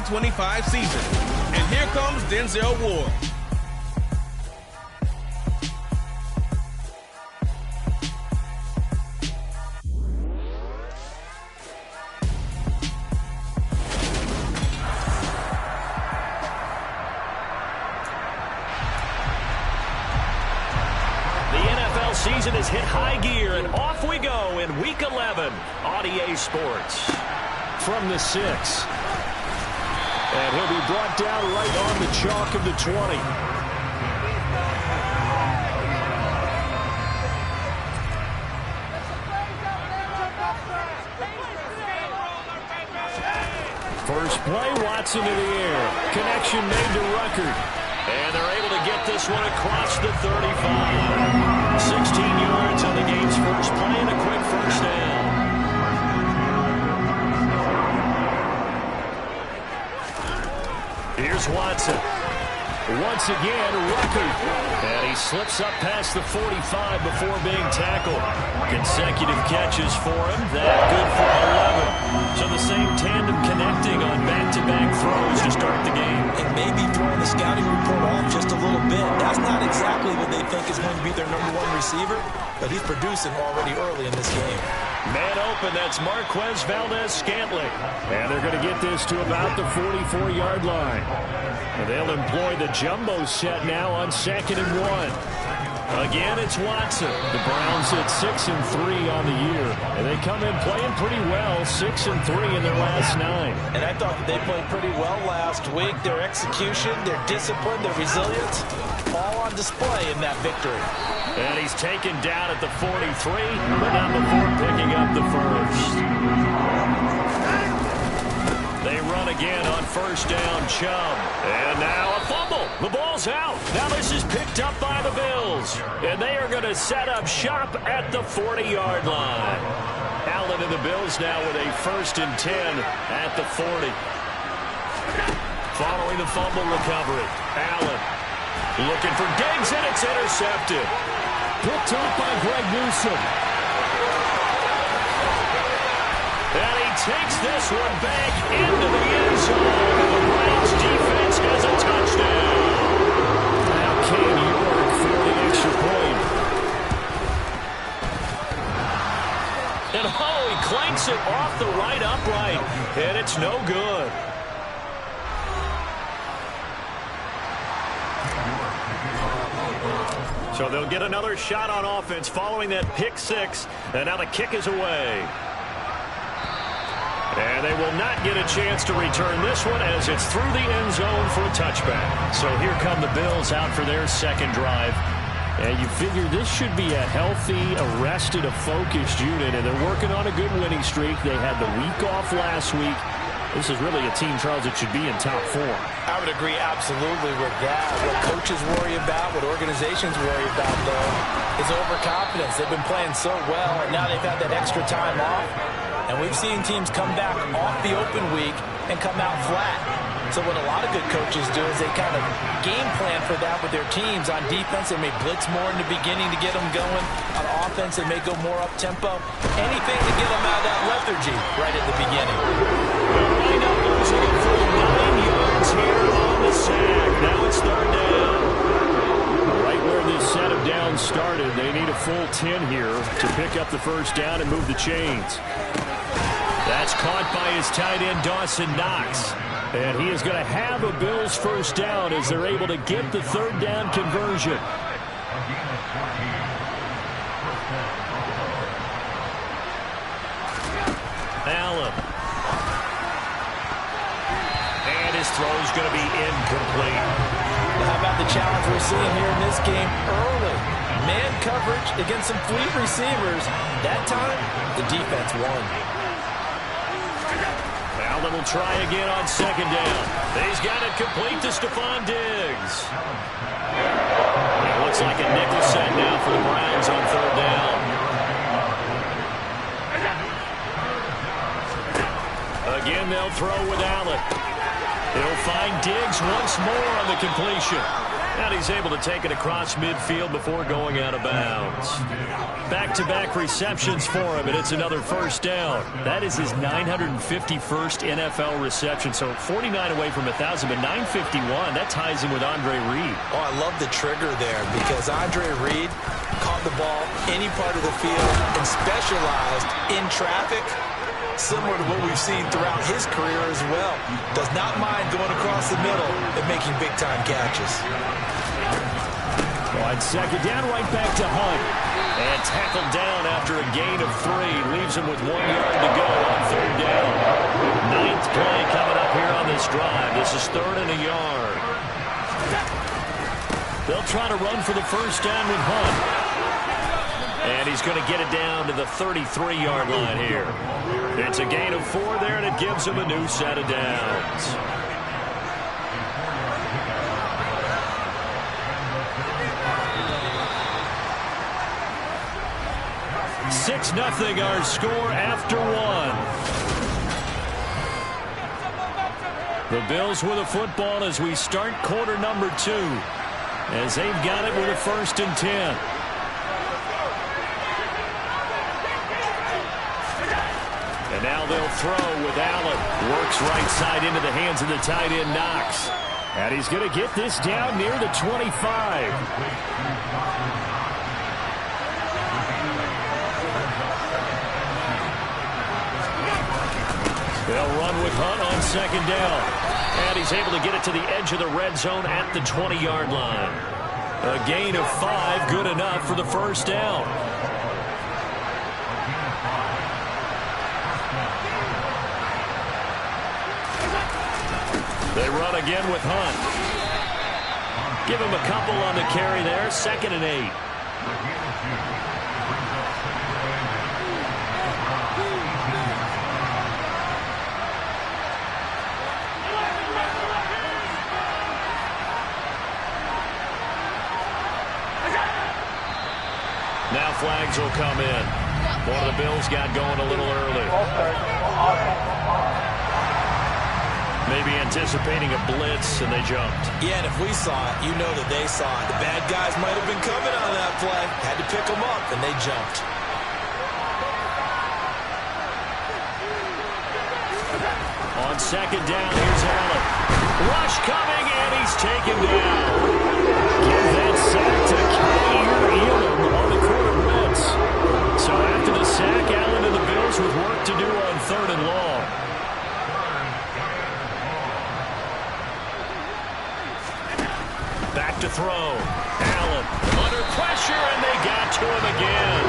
2025 season. And here comes Denzel Ward. Season has hit high gear, and off we go in Week 11 on EA Sports. From the 6. And he'll be brought down right on the chalk of the 20. First play, Watson to the air. Connection made to Ruckert. And they're able to get this one across the 35. 16 yards on the game's first play and a quick first down. Here's Watson. Once again, Ruckert. And he slips up past the 45 before being tackled. Consecutive catches for him. That good for 11. So the same tandem connecting on back-to-back throws to start the game. And maybe throwing the scouting report off just a little bit. That's not exactly what they think is going to be their #1 receiver, but he's producing already early in this game. Man open, that's Marquez Valdez-Scantling. And they're going to get this to about the 44-yard line. And they'll employ the jumbo set now on 2nd and 1. Again, it's Watson. The Browns at 6-3 on the year. And they come in playing pretty well, 6-3 in their last 9. And I thought that they played pretty well last week. Their execution, their discipline, their resilience, all on display in that victory. And he's taken down at the 43, but not before picking up the first. They run again on first down, Chubb. And now a fumble. The ball's out. Now this is picked up by the Bills. And they are going to set up shop at the 40-yard line. Allen and the Bills now with a 1st and 10 at the 40. Following the fumble recovery, Allen looking for Diggs, and it's intercepted. Picked up by Greg Newsome. And he takes this one back into the end zone. The Browns defense has a touchdown. Now Cam York for the extra point. And he clanks it off the right upright. And it's no good. So they'll get another shot on offense following that pick 6. And now the kick is away. And they will not get a chance to return this one as it's through the end zone for a touchback. So here come the Bills out for their second drive. And you figure this should be a healthy, arrested, a focused unit. And they're working on a good winning streak. They had the week off last week. This is really a team, Charles, that should be in top 4. I would agree absolutely with that. What coaches worry about, what organizations worry about, though, is overconfidence. They've been playing so well, and now they've had that extra time off. And we've seen teams come back off the open week and come out flat. So what a lot of good coaches do is they kind of game plan for that with their teams. On defense, they may blitz more in the beginning to get them going. On offense, they may go more up-tempo. Anything to get them out of that lethargy right at the beginning. Right now, losing a full 9 yards here on the sack. Now it's 3rd down. Right where this set of downs started, they need a full 10 here to pick up the first down and move the chains. That's caught by his tight end, Dawson Knox. And he is going to have a Bills first down as they're able to get the 3rd down conversion. Allen. And his throw is going to be incomplete. How about the challenge we're seeing here in this game early? Man coverage against some fleet receivers. That time, the defense won. Allen will try again on 2nd down. He's got it complete to Stephon Diggs. It looks like a nickel set now for the Browns on 3rd down. Again, they'll throw with Allen. He'll find Diggs once more on the completion. And he's able to take it across midfield before going out of bounds. Back-to-back receptions for him, and it's another first down. That is his 951st NFL reception, so 49 away from 1,000, but 951, that ties him with Andre Reed. Oh, I love the trigger there because Andre Reed caught the ball any part of the field and specialized in traffic, similar to what we've seen throughout his career as well. Does not mind going across the middle and making big-time catches. On second down, right back to Hunt. And tackled down after a gain of 3. Leaves him with 1 yard to go on third down. 9th play coming up here on this drive. This is 3rd and a yard. They'll try to run for the first down with Hunt. And he's going to get it down to the 33-yard line here. It's a gain of 4 there, and it gives him a new set of downs. 6-0 our score after 1. The Bills with a football as we start quarter number 2. As they've got it with a 1st and 10. And now they'll throw with Allen. Works right side into the hands of the tight end Knox. And he's going to get this down near the 25. They'll run with Hunt on second down. And he's able to get it to the edge of the red zone at the 20-yard line. A gain of 5, good enough for the first down. They run again with Hunt. Give him a couple on the carry there. 2nd and 8. Now flags will come in. One of the Bills got going a little early. Maybe anticipating a blitz, and they jumped. Yeah, and if we saw it, you know that they saw it. The bad guys might have been coming on that play. Had to pick them up, and they jumped. On second down, here's Allen. Rush coming, and he's taken down. Give that sack to Kaiir Elam on the quarter blitz. So after the sack, Allen and the Bills with work to do on 3rd and long. Back to throw. Allen under pressure, and they got to him again.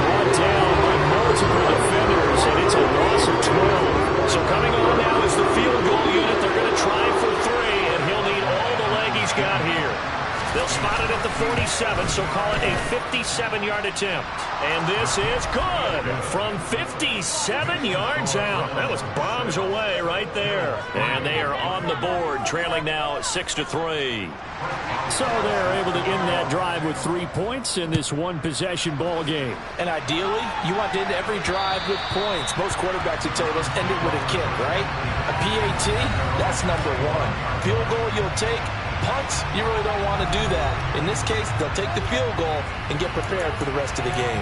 Brought down by multiple defenders, and it's a loss of 12. So coming on now is the field goal unit. They're going to try for 3, and he'll need all the leg he's got here. They'll spot it at the 47, so call it a 57-yard attempt. And this is good from 57 yards out. That was bombs away right there. And they are on the board, trailing now 6-3. So they're able to end that drive with 3 points in this one-possession ball game. And ideally, you want to end every drive with points. Most quarterbacks would tell you, let's end it with a kick, right? A PAT, that's number 1. Field goal you'll take. Punts, you really don't want to do that. In this case, they'll take the field goal and get prepared for the rest of the game.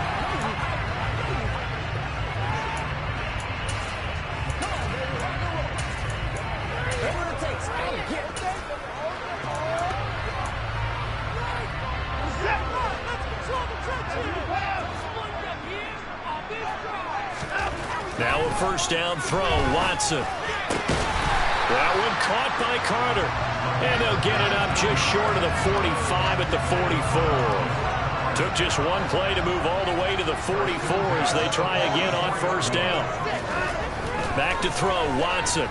Now a first down throw, Watson. That one caught by Carter. And they'll get it up just short of the 45 at the 44. Took just one play to move all the way to the 44 as they try again on first down. Back to throw, Watson.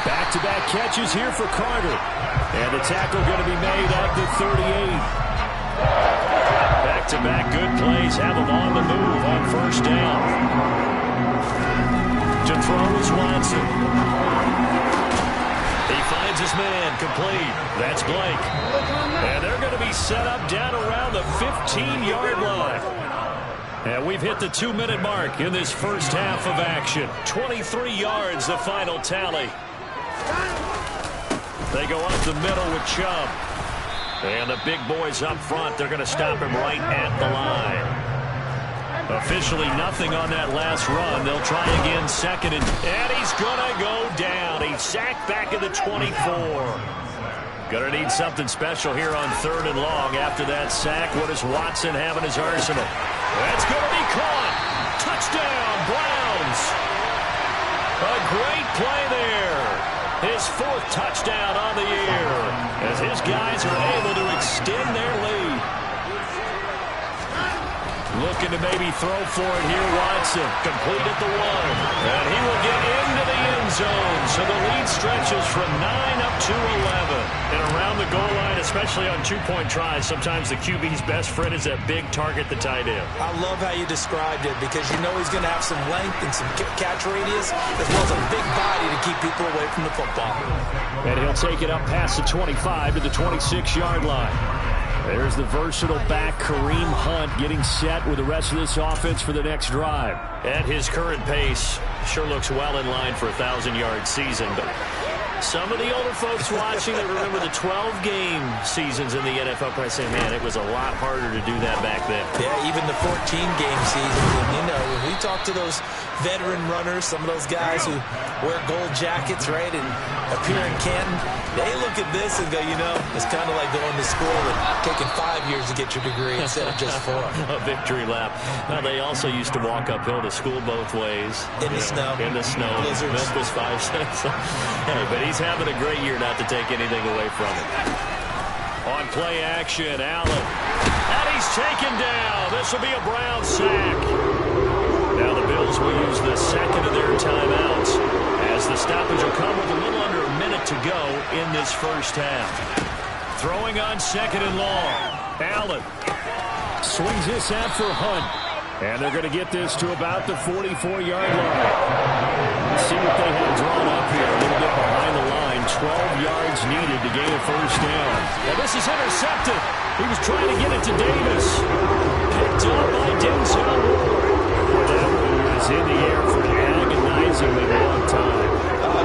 Back-to-back catches here for Carter. And the tackle going to be made at the 38. Back-to-back good plays have them on the move on first down. To throw is Watson. He finds his man, complete. That's Blake. And they're going to be set up down around the 15-yard line. And we've hit the 2-minute mark in this first half of action. 23 yards, the final tally. They go up the middle with Chubb. And the big boys up front, they're going to stop him right at the line. Officially nothing on that last run. They'll try again second, and he's going to go down. He's sacked back at the 24. Going to need something special here on 3rd and long after that sack. What does Watson have in his arsenal? That's going to be caught. Touchdown, Browns. A great play there. His 4th touchdown on the year as his guys are able to extend their lead. Looking to maybe throw for it here, Watson. Complete at the 1. And he will get into the end zone. So the lead stretches from 9 up to 11. And around the goal line, especially on 2-point tries, sometimes the QB's best friend is that big target, the tight end. I love how you described it because you know he's going to have some length and some catch radius as well as a big body to keep people away from the football. And he'll take it up past the 25 to the 26-yard line. There's the versatile back, Kareem Hunt, getting set with the rest of this offense for the next drive. At his current pace, sure looks well in line for a 1,000-yard season. But some of the older folks watching that remember the 12-game seasons in the NFL probably say, man, it was a lot harder to do that back then. Yeah, even the 14-game seasons. And, you know, when we talk to those veteran runners, some of those guys who wear gold jackets, right, and appear in Canton, they look at this and go, you know, it's kind of like going to school and taking 5 years to get your degree instead of just 4. A victory lap. Now, they also used to walk uphill to school both ways. In the snow. In the snow. Blizzards. Memphis 5 cents. Hey, but he's having a great year not to take anything away from it. On play action, Allen. And he's taken down. This will be a Brown sack. Now the Bills will use the second of their timeouts as the stoppage will come with a little under a minute to go in this first half. Throwing on 2nd and long. Allen swings this out for Hunt. And they're going to get this to about the 44-yard line. Let's see what they have drawn up here. A little bit behind the line. 12 yards needed to gain a first down. Now this is intercepted. He was trying to get it to Davis. Picked up by Denzel Ward. That one was in the air for an agonizingly long time.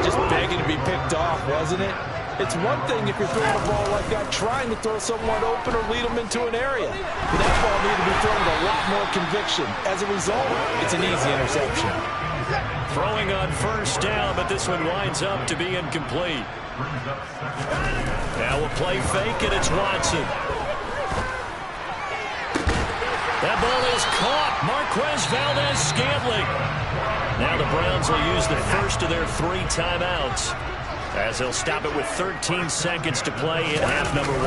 Just begging to be picked off, wasn't it? It's one thing if you're throwing a ball like that, trying to throw someone open or lead them into an area. But that ball needed to be thrown with a lot more conviction. As a result, it's an easy interception. Throwing on first down, but this one winds up to be incomplete. Now we'll play fake, and it's Watson. That ball is caught. Marquez Valdes-Scantling. Now the Browns will use the first of their 3 timeouts as they'll stop it with 13 seconds to play in half number 1.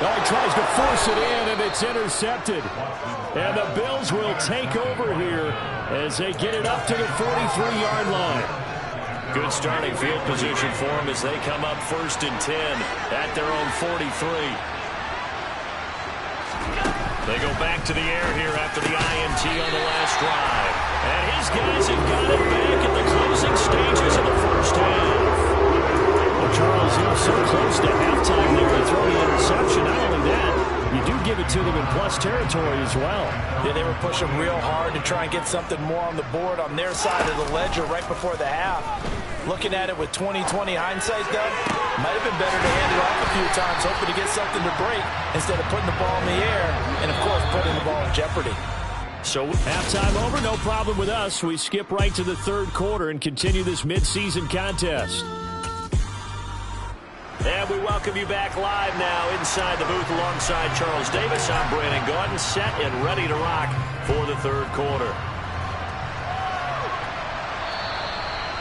Oh, he tries to force it in, and it's intercepted. And the Bills will take over here as they get it up to the 43-yard line. Good starting field position for them as they come up 1st and 10 at their own 43. They go back to the air here after the INT on the last drive. And his guys have got it back in the closing stages of the first half. Well, Charles, he was so close to halftime there to throw the interception. Not only that, you do give it to them in plus territory as well. Yeah, they were pushing real hard to try and get something more on the board on their side of the ledger right before the half. Looking at it with 20/20 hindsight, though, might have been better to hand it off a few times, hoping to get something to break instead of putting the ball in the air and, of course, putting the ball in jeopardy. So halftime over, no problem with us. We skip right to the 3rd quarter and continue this midseason contest. And we welcome you back live now inside the booth alongside Charles Davis. I'm Brandon Gaudin, set and ready to rock for the 3rd quarter.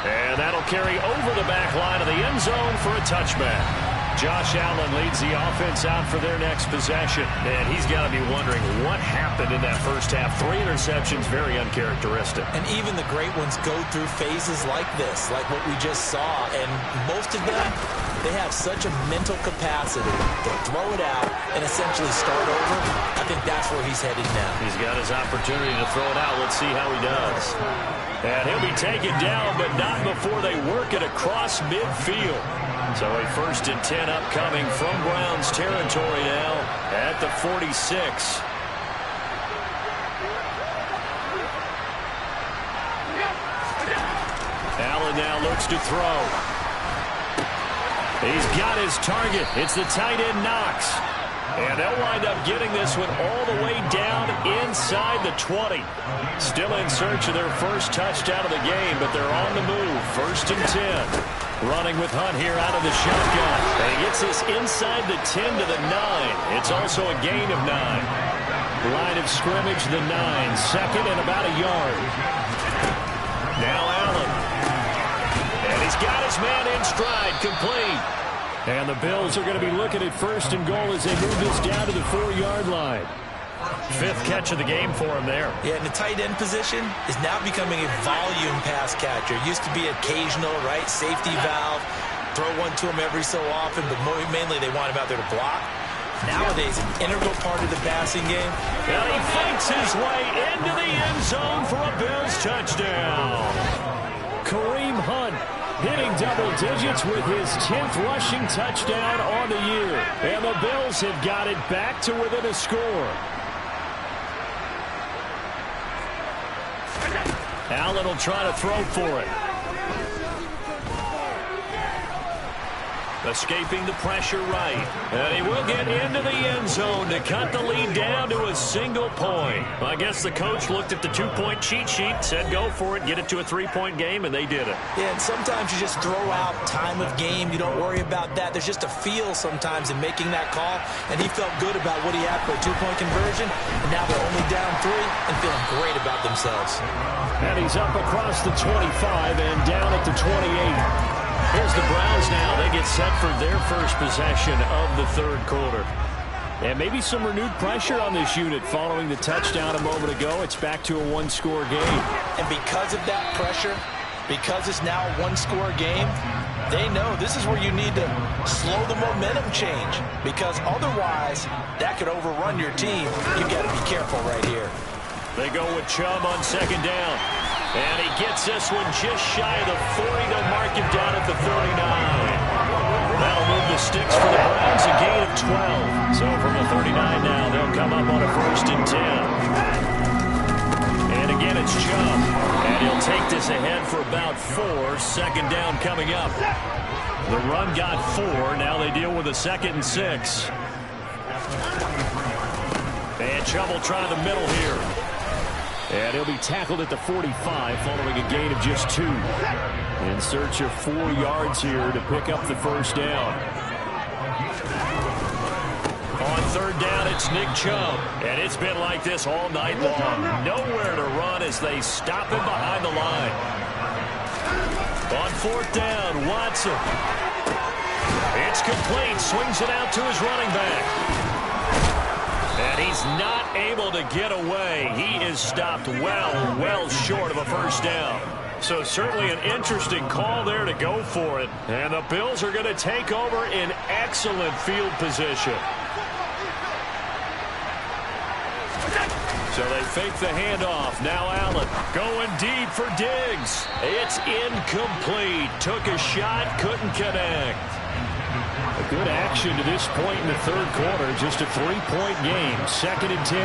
And that'll carry over the back line of the end zone for a touchback. Josh Allen leads the offense out for their next possession. And he's got to be wondering what happened in that first half. 3 interceptions, very uncharacteristic. And even the great ones go through phases like this, like what we just saw. And most of them, they have such a mental capacity to throw it out and essentially start over. I think that's where he's headed now. He's got his opportunity to throw it out. Let's see how he does. And he'll be taken down, but not before they work it across midfield. So a 1st and 10 upcoming from Browns territory now at the 46. Allen now looks to throw. He's got his target. It's the tight end Knox. And they'll wind up getting this one all the way down inside the 20. Still in search of their first touchdown of the game, but they're on the move. 1st and 10. Running with Hunt here out of the shotgun. And he gets this inside the 10 to the 9. It's also a gain of 9. Line of scrimmage, the 9. 2nd and about a yard. Now Allen. And he's got his man in stride, complete. And the Bills are going to be looking at 1st and goal as they move this down to the 4-yard line. 5th catch of the game for him there. Yeah, and the tight end position is now becoming a volume pass catcher. It used to be occasional, right? Safety valve. Throw one to him every so often, but mainly they want him out there to block. Nowadays, an integral part of the passing game. And he fights his way into the end zone for a Bills touchdown. Kareem Hunt hitting double digits with his 10th rushing touchdown on the year. And the Bills have got it back to within a score. Allen will try to throw for it. Escaping the pressure right. And he will get into the end zone to cut the lead down to a single point. I guess the coach looked at the 2-point cheat sheet, said go for it, get it to a 3-point game, and they did it. Yeah, and sometimes you just throw out time of game. You don't worry about that. There's just a feel sometimes in making that call, and he felt good about what he had for a 2-point conversion, and now they're only down 3 and feeling great about themselves. And he's up across the 25 and down at the 28. Here's the Browns now. They get set for their first possession of the 3rd quarter. And maybe some renewed pressure on this unit following the touchdown a moment ago. It's back to a 1-score game. And because of that pressure, because it's now a 1-score game, they know this is where you need to slow the momentum change. Because otherwise, that could overrun your team. You've got to be careful right here. They go with Chubb on 2nd down. And he gets this one just shy of the 40. They'll mark him down at the 39. That'll move the sticks for the Browns, a gain of 12. So from the 39 now, they'll come up on a 1st and 10. And again, it's Chubb. And he'll take this ahead for about 4. 2nd down coming up. The run got 4. Now they deal with a 2nd and 6. And Chubb will try the middle here. And he'll be tackled at the 45 following a gain of just 2. In search of 4 yards here to pick up the 1st down. On 3rd down, it's Nick Chubb. And it's been like this all night long. Nowhere to run as they stop him behind the line. On 4th down, Watson. It's complete. Swings it out to his running back. And he's not able to get away. He is stopped well short of a 1st down. So certainly an interesting call there to go for it. And the Bills are going to take over in excellent field position. So they fake the handoff. Now Allen going deep for Diggs. It's incomplete. Took a shot, couldn't connect. A good action to this point in the 3rd quarter. Just a 3-point game. 2nd and 10.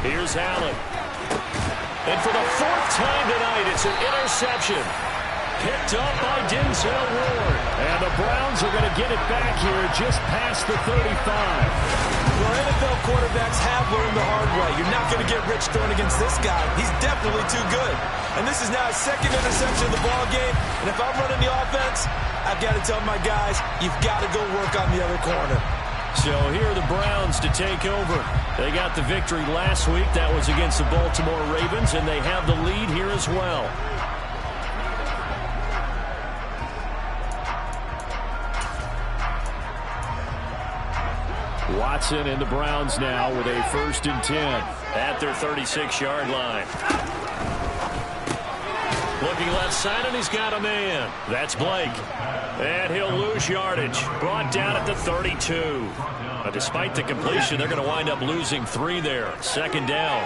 Here's Allen. And for the 4th time tonight, it's an interception. Picked up by Denzel Ward. And the Browns are going to get it back here just past the 35. Well, NFL quarterbacks have learned the hard way. You're not going to get rich throwing against this guy. He's definitely too good. And this is now his 2nd interception of the ball game. And if I'm running the offense, I've got to tell my guys, you've got to go work on the other corner. So here are the Browns to take over. They got the victory last week. That was against the Baltimore Ravens, and they have the lead here as well. Watson and the Browns now with a 1st and 10 at their 36-yard line. Looking left side, and he's got a man. That's Blake. And he'll lose yardage. Brought down at the 32. Despite the completion, they're going to wind up losing 3 there. 2nd down.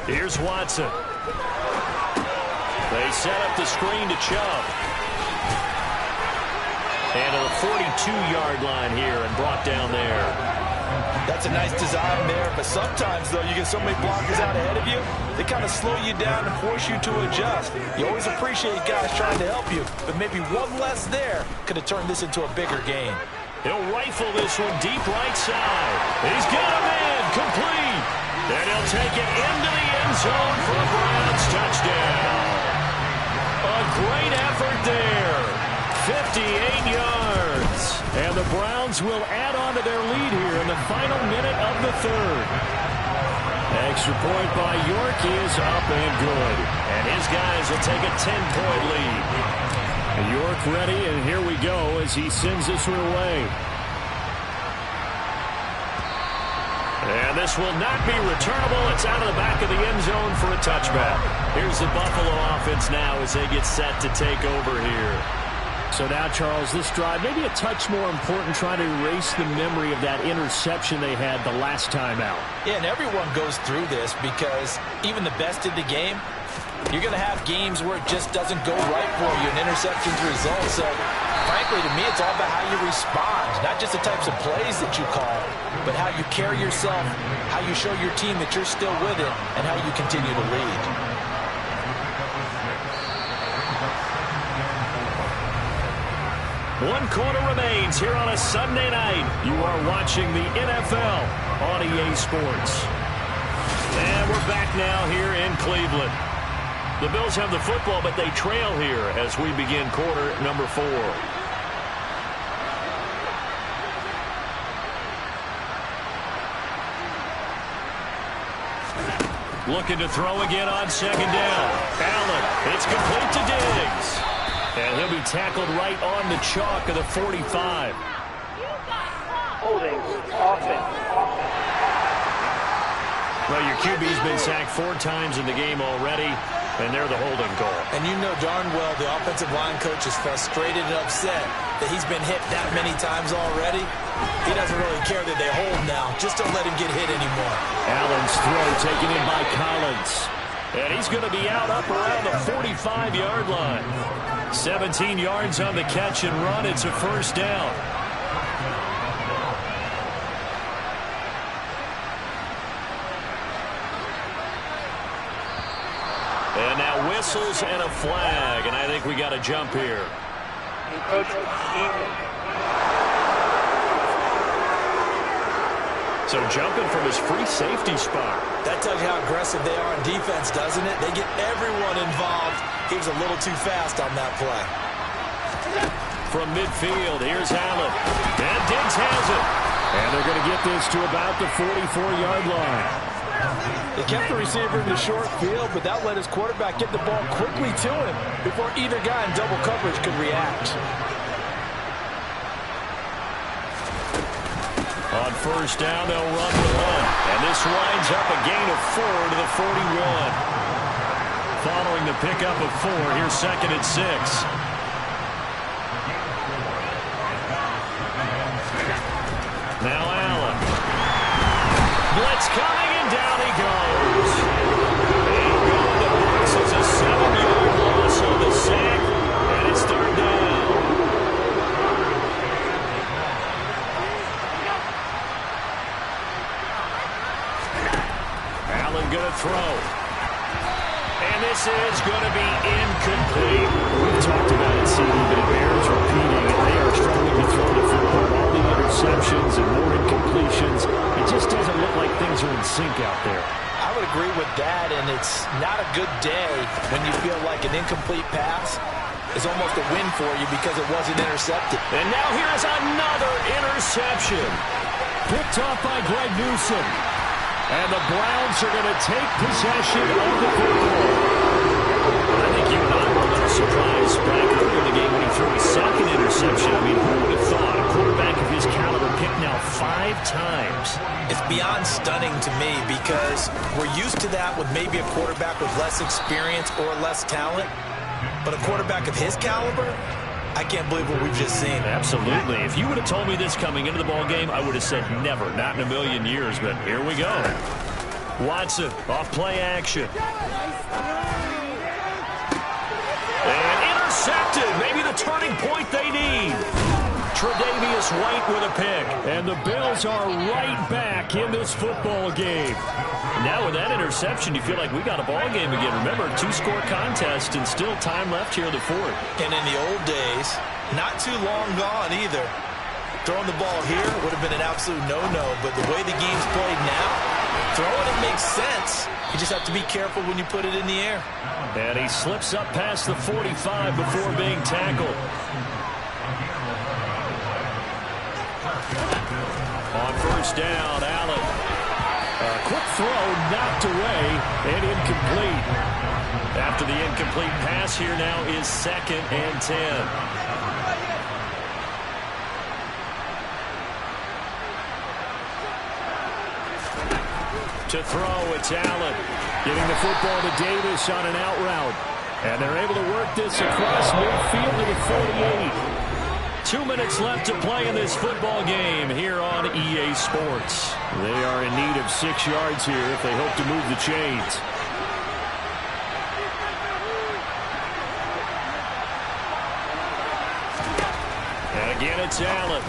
Here's Watson. They set up the screen to Chubb. And to the 42-yard line here and brought down there. That's That's a nice design there, but sometimes, though, you get so many blockers out ahead of you, they kind of slow you down and force you to adjust. You always appreciate guys trying to help you, but maybe one less there could have turned this into a bigger game. He'll rifle this one deep right side. He's got him in, complete. And he'll take it into the end zone for a Browns touchdown. A great effort there. 58 yards. And the Browns will add on to their lead here in the final minute of the third. Extra point by York is up and good. And his guys will take a 10-point lead. York ready, and here we go as he sends this one away. And this will not be returnable. It's out of the back of the end zone for a touchback. Here's the Buffalo offense now as they get set to take over here. So now, Charles, this drive, maybe a touch more important, trying to erase the memory of that interception they had the last time out. Yeah, and everyone goes through this because even the best in the game, you're going to have games where it just doesn't go right for you, and interceptions result. So, frankly, to me, it's all about how you respond, not just the types of plays that you call, but how you carry yourself, how you show your team that you're still with it, and how you continue to lead. One quarter remains here on a Sunday night. You are watching the NFL on EA Sports. And we're back now here in Cleveland. The Bills have the football, but they trail here as we begin quarter number 4. Looking to throw again on second down. Allen, it's complete to Diggs. And he'll be tackled right on the chalk of the 45. Holding, offense. Well, your QB's been sacked 4 times in the game already, and they're the holding call. And you know darn well the offensive line coach is frustrated and upset that he's been hit that many times already. He doesn't really care that they hold now. Just don't let him get hit anymore. Allen's throw taken in by Collins. And he's going to be out up around the 45-yard line. 17 yards on the catch and run. It's a first down. And now whistles and a flag. And I think we got a jump here. So jumping from his free safety spot. That tells you how aggressive they are on defense, doesn't it? They get everyone involved. He was a little too fast on that play. From midfield, here's Allen. And Diggs has it. And they're going to get this to about the 44-yard line. They kept the receiver in the short field, but that let his quarterback get the ball quickly to him before either guy in double coverage could react. On first down, they'll run with 1. And this winds up a gain of 4 to the 41. Following the pickup of 4, here's second and 6. Now Allen. Blitz coming, and down he goes. Ain't going to Brooks. It's a 7-yard loss on the sack, and it's third down. Allen going to throw. And this is going to be incomplete. We've talked about it, CD, but it bears repeating. They are struggling to throw the football. All the interceptions and more incompletions. It just doesn't look like things are in sync out there. I would agree with that, and it's not a good day when you feel like an incomplete pass is almost a win for you because it wasn't intercepted. And now here's another interception. Picked off by Greg Newsome. And the Browns are going to take possession of the football. I think you and I were a little surprised back earlier in the game when he threw his second interception. I mean, who would have thought a quarterback of his caliber picked now 5 times? It's beyond stunning to me because we're used to that with maybe a quarterback with less experience or less talent. But a quarterback of his caliber, I can't believe what we've just seen. Absolutely. If you would have told me this coming into the ball game, I would have said never, not in a million years. But here we go. Watson off play action. And intercepted. Maybe the turning point they need. Tre'Davious White with a pick. And the Bills are right back in this football game. Now with that interception, you feel like we got a ball game again. Remember, 2-score contest and still time left here in the fourth. And in the old days, not too long gone either. Throwing the ball here would have been an absolute no-no, but the way the game's played now, throwing it makes sense. You just have to be careful when you put it in the air. And he slips up past the 45 before being tackled. On first down, Allen. A quick throw knocked away and incomplete. After the incomplete pass, here now is 2nd and 10. To throw, it's Allen. Giving the football to Davis on an out route. And they're able to work this across midfield to the 48. 2 minutes left to play in this football game here on EA Sports. They are in need of 6 yards here if they hope to move the chains. And again, it's Allen.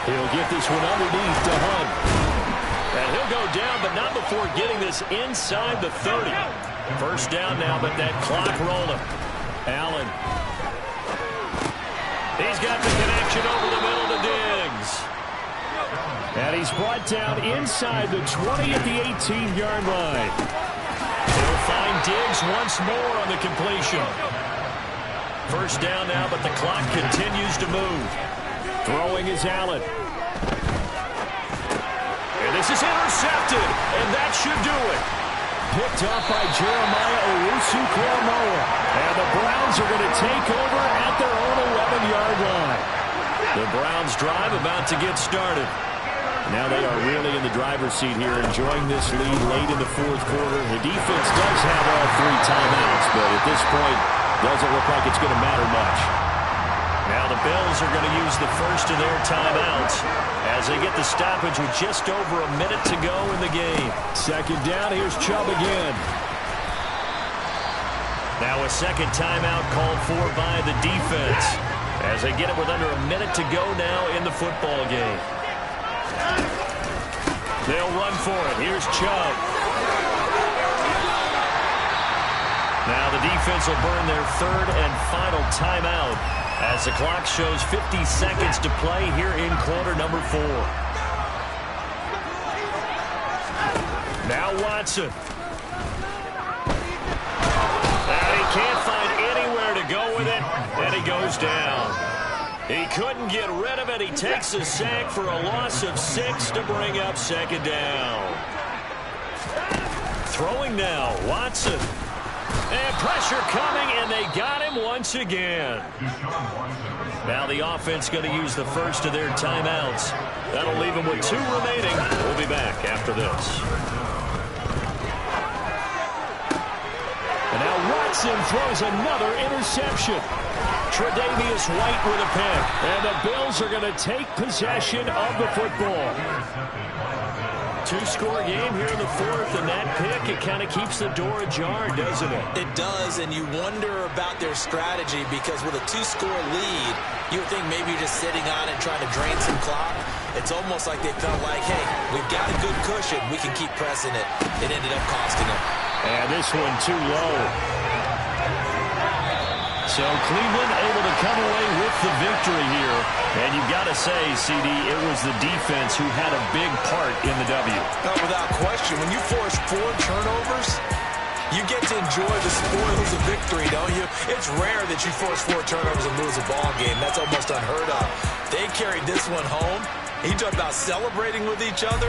He'll get this one underneath to Hunt. And he'll go down, but not before getting this inside the 30. First down now, but that clock rolling. Allen. He's got the connection over the middle to Diggs. And he's brought down inside the 20 at the 18-yard line. He'll find Diggs once more on the completion. First down now, but the clock continues to move. Throwing is Allen. This is intercepted, and that should do it. Picked up by Jeremiah Owusu-Koramoah. And the Browns are going to take over at their own 11-yard line. The Browns drive about to get started. Now they are really in the driver's seat here, enjoying this lead late in the fourth quarter. The defense does have all 3 timeouts, but at this point, doesn't look like it's going to matter much. Now the Bills are going to use the first of their timeouts as they get the stoppage with just over a minute to go in the game. Second down, here's Chubb again. Now a second timeout called for by the defense as they get it with under a minute to go now in the football game. They'll run for it. Here's Chubb. Now the defense will burn their third and final timeout as the clock shows 50 seconds to play here in quarter number 4. Now Watson. And he can't find anywhere to go with it, and he goes down. He couldn't get rid of it. He takes a sack for a loss of 6 to bring up second down. Throwing now, Watson. And pressure coming, and they got him once again. Now the offense going to use the first of their timeouts. That'll leave them with 2 remaining. We'll be back after this. And now Watson throws another interception. Tre'Davious White with a pick. And the Bills are going to take possession of the football. 2-score game here in the fourth, and that pick, it kind of keeps the door ajar, doesn't it? It does, and you wonder about their strategy because with a 2-score lead, you would think maybe you're just sitting on it trying to drain some clock. It's almost like they felt like, hey, we've got a good cushion. We can keep pressing it. It ended up costing them. And this one too low. So Cleveland able to come away with the victory here. And you've got to say, CD, it was the defense who had a big part in the W. No, without question. When you force 4 turnovers, you get to enjoy the spoils of victory, don't you? It's rare that you force 4 turnovers and lose a ball game. That's almost unheard of. They carried this one home. You talk about celebrating with each other.